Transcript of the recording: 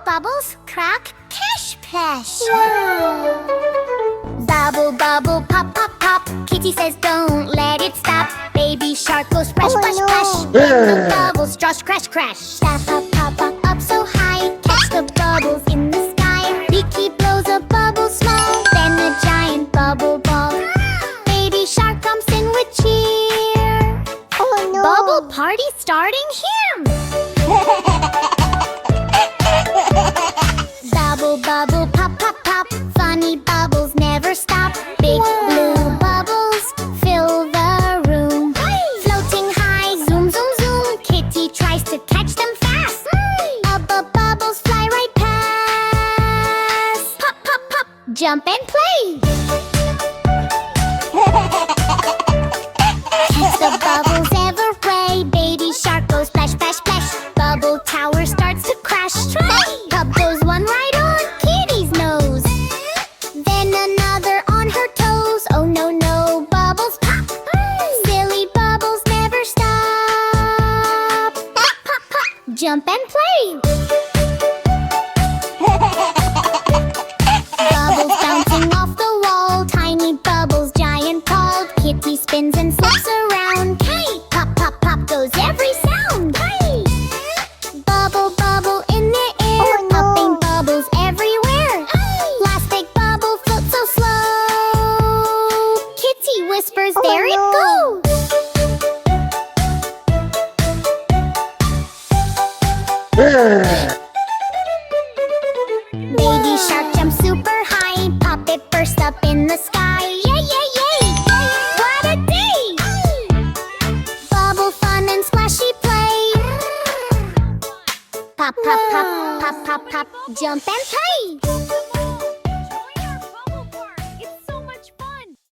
bubbles, crack, cash, plash. Bubble, bubble, pop, pop, pop. Kitty says don't let it stop. Baby shark goes splash, splash, splash. Then the bubbles josh, crash, crash. Stop, up, pop, up, up so high. Catch the bubbles in the sky. Beaky blows a bubble small. Then a giant bubble ball. Baby shark comes in with cheer. Oh no! Bubble party starting here. Bubble, bubble, pop, pop, pop. Funny bubbles never stop. Big blue bubbles fill the room. Floating high, zoom, zoom, zoom. Kitty tries to catch them fast. Bubbles fly right past. Pop, pop, pop, jump and play. Catch the bubbles every way. Baby shark goes splash, splash, splash. Bubble tower starts to crash. Pop goes one right on Kitty's nose. Then another on her toes. Oh no, no, bubbles pop. Silly bubbles never stop. Pop, pop, pop, jump and play. Bubbles bouncing off the wall. Tiny bubbles, giant called. Kitty spins and slips around. Hey, pop, pop, pop goes every sound. Hey, bubble, bubble in the air. Oh, no. Popping bubbles everywhere. Plastic bubble floats so slow. Kitty whispers, Oh, there no. it goes. Baby shark jumps super high. Pop it burst up in the sky. Yay, yay, yay! What a day! Bubble fun and splashy play. Pop, pop, pop, pop, pop, pop, jump and play.